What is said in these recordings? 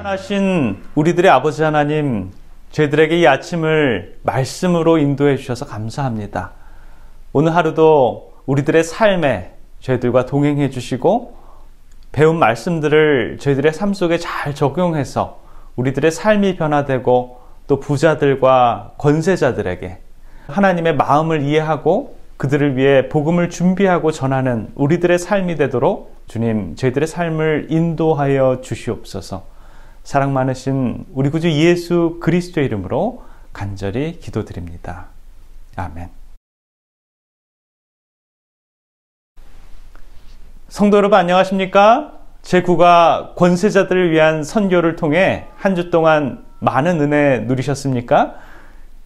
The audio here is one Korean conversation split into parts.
하신 우리들의 아버지 하나님, 저희들에게 이 아침을 말씀으로 인도해 주셔서 감사합니다. 오늘 하루도 우리들의 삶에 저희들과 동행해 주시고 배운 말씀들을 저희들의 삶 속에 잘 적용해서 우리들의 삶이 변화되고 또 부자들과 권세자들에게 하나님의 마음을 이해하고 그들을 위해 복음을 준비하고 전하는 우리들의 삶이 되도록 주님, 저희들의 삶을 인도하여 주시옵소서. 사랑 많으신 우리 구주 예수 그리스도의 이름으로 간절히 기도드립니다. 아멘. 성도 여러분 안녕하십니까? 제9가 권세자들을 위한 선교를 통해 한 주 동안 많은 은혜 누리셨습니까?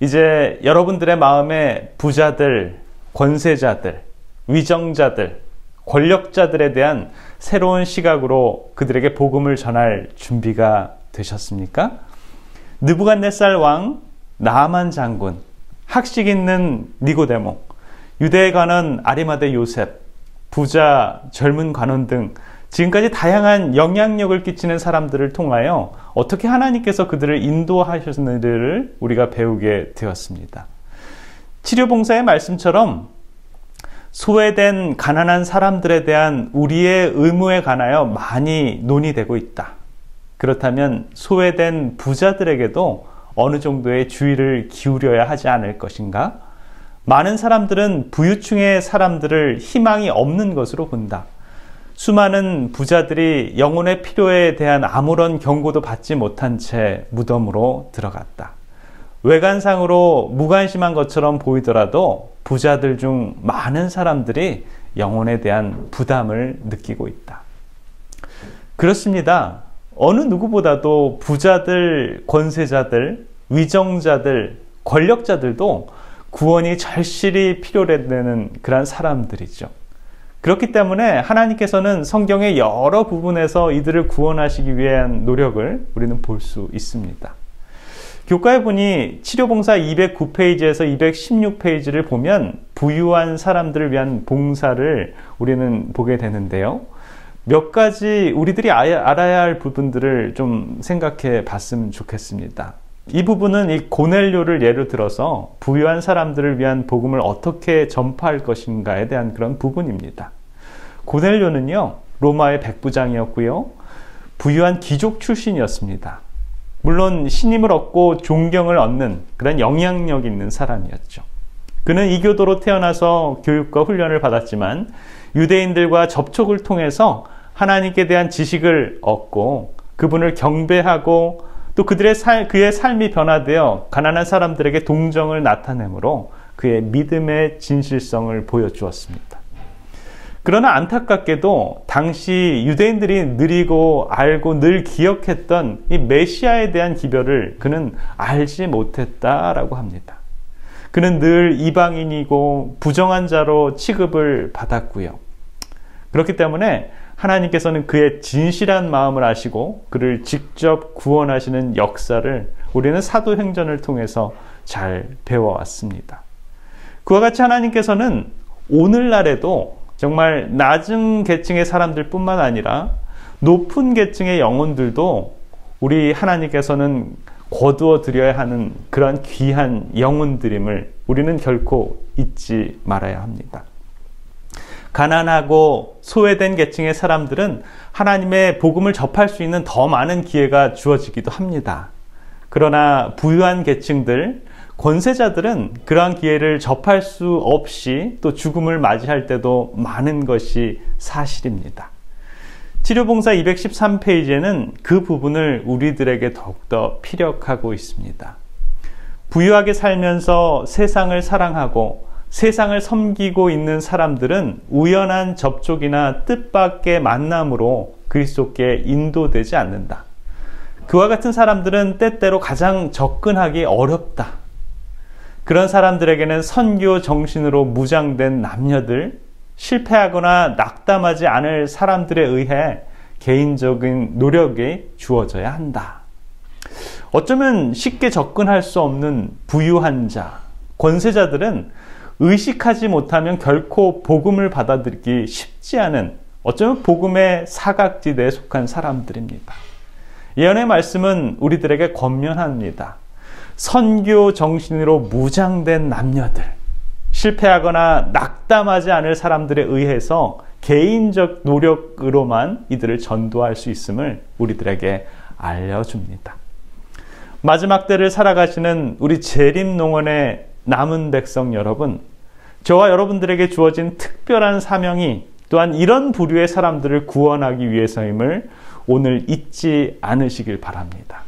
이제 여러분들의 마음에 부자들, 권세자들, 위정자들, 권력자들에 대한 새로운 시각으로 그들에게 복음을 전할 준비가 되셨습니까? 느부갓네살 왕, 나아만 장군, 학식 있는 니고데모, 유대에 관한 아리마대 요셉, 부자, 젊은 관원 등 지금까지 다양한 영향력을 끼치는 사람들을 통하여 어떻게 하나님께서 그들을 인도하셨는지를 우리가 배우게 되었습니다. 치료봉사의 말씀처럼 소외된 가난한 사람들에 대한 우리의 의무에 관하여 많이 논의되고 있다. 그렇다면 소외된 부자들에게도 어느 정도의 주의를 기울여야 하지 않을 것인가? 많은 사람들은 부유층의 사람들을 희망이 없는 것으로 본다. 수많은 부자들이 영혼의 필요에 대한 아무런 경고도 받지 못한 채 무덤으로 들어갔다. 외관상으로 무관심한 것처럼 보이더라도 부자들 중 많은 사람들이 영혼에 대한 부담을 느끼고 있다. 그렇습니다. 어느 누구보다도 부자들, 권세자들, 위정자들, 권력자들도 구원이 절실히 필요되는 그런 사람들이죠. 그렇기 때문에 하나님께서는 성경의 여러 부분에서 이들을 구원하시기 위한 노력을 우리는 볼 수 있습니다. 교과에 보니 치료봉사 209페이지에서 216페이지를 보면 부유한 사람들을 위한 봉사를 우리는 보게 되는데요. 몇 가지 우리들이 알아야 할 부분들을 좀 생각해 봤으면 좋겠습니다. 이 부분은 이 고넬료를 예로 들어서 부유한 사람들을 위한 복음을 어떻게 전파할 것인가에 대한 그런 부분입니다. 고넬료는요, 로마의 백부장이었고요, 부유한 귀족 출신이었습니다. 물론 신임을 얻고 존경을 얻는 그런 영향력 있는 사람이었죠. 그는 이교도로 태어나서 교육과 훈련을 받았지만 유대인들과 접촉을 통해서 하나님께 대한 지식을 얻고 그분을 경배하고 또 그의 삶이 변화되어 가난한 사람들에게 동정을 나타내므로 그의 믿음의 진실성을 보여주었습니다. 그러나 안타깝게도 당시 유대인들이 느리고 알고 늘 기억했던 이 메시아에 대한 기별을 그는 알지 못했다라고 합니다. 그는 늘 이방인이고 부정한 자로 취급을 받았고요. 그렇기 때문에 하나님께서는 그의 진실한 마음을 아시고 그를 직접 구원하시는 역사를 우리는 사도행전을 통해서 잘 배워왔습니다. 그와 같이 하나님께서는 오늘날에도 정말 낮은 계층의 사람들 뿐만 아니라 높은 계층의 영혼들도 우리 하나님께서는 거두어 드려야 하는 그러한 귀한 영혼들임을 우리는 결코 잊지 말아야 합니다. 가난하고 소외된 계층의 사람들은 하나님의 복음을 접할 수 있는 더 많은 기회가 주어지기도 합니다. 그러나 부유한 계층들, 권세자들은 그러한 기회를 접할 수 없이 또 죽음을 맞이할 때도 많은 것이 사실입니다. 치료봉사 213페이지에는 그 부분을 우리들에게 더욱더 피력하고 있습니다. 부유하게 살면서 세상을 사랑하고 세상을 섬기고 있는 사람들은 우연한 접촉이나 뜻밖의 만남으로 그리스도께 인도되지 않는다. 그와 같은 사람들은 때때로 가장 접근하기 어렵다. 그런 사람들에게는 선교 정신으로 무장된 남녀들, 실패하거나 낙담하지 않을 사람들에 의해 개인적인 노력이 주어져야 한다. 어쩌면 쉽게 접근할 수 없는 부유한 자, 권세자들은 의식하지 못하면 결코 복음을 받아들이기 쉽지 않은 어쩌면 복음의 사각지대에 속한 사람들입니다. 예언의 말씀은 우리들에게 권면합니다. 선교 정신으로 무장된 남녀들, 실패하거나 낙담하지 않을 사람들에 의해서 개인적 노력으로만 이들을 전도할 수 있음을 우리들에게 알려줍니다. 마지막 때를 살아가시는 우리 재림농원의 남은 백성 여러분, 저와 여러분들에게 주어진 특별한 사명이 또한 이런 부류의 사람들을 구원하기 위해서임을 오늘 잊지 않으시길 바랍니다.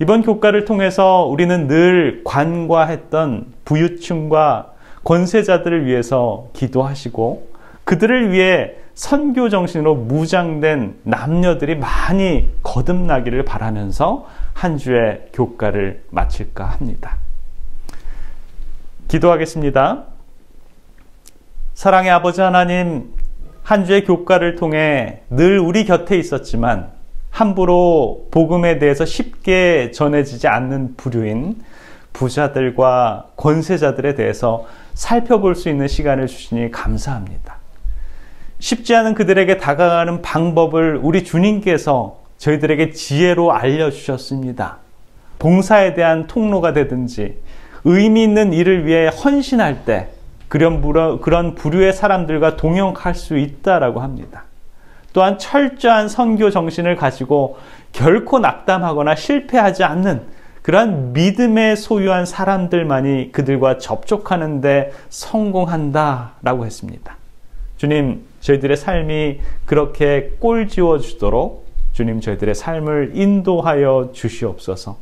이번 교과를 통해서 우리는 늘 관과했던 부유층과 권세자들을 위해서 기도하시고 그들을 위해 선교 정신으로 무장된 남녀들이 많이 거듭나기를 바라면서 한 주의 교과를 마칠까 합니다. 기도하겠습니다. 사랑의 아버지 하나님, 한 주의 교과를 통해 늘 우리 곁에 있었지만 함부로 복음에 대해서 쉽게 전해지지 않는 부류인 부자들과 권세자들에 대해서 살펴볼 수 있는 시간을 주시니 감사합니다. 쉽지 않은 그들에게 다가가는 방법을 우리 주님께서 저희들에게 지혜로 알려주셨습니다. 봉사에 대한 통로가 되든지 의미 있는 일을 위해 헌신할 때 그런 부류의 사람들과 동역할 수 있다라고 합니다. 또한 철저한 선교 정신을 가지고 결코 낙담하거나 실패하지 않는 그러한 믿음에 소유한 사람들만이 그들과 접촉하는 데 성공한다라고 했습니다. 주님, 저희들의 삶이 그렇게 꼴지워 주도록 주님 저희들의 삶을 인도하여 주시옵소서.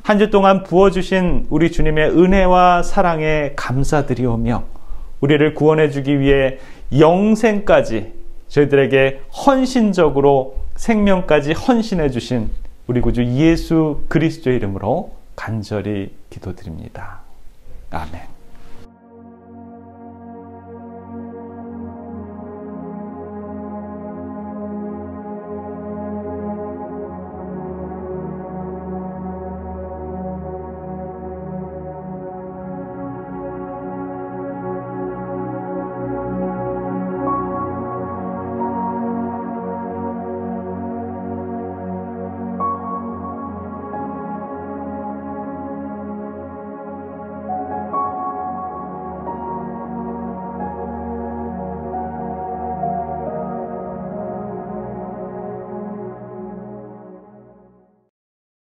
한 주 동안 부어주신 우리 주님의 은혜와 사랑에 감사드리오며 우리를 구원해 주기 위해 영생까지 저희들에게 헌신적으로 생명까지 헌신해 주신 우리 구주 예수 그리스도의 이름으로 간절히 기도드립니다. 아멘.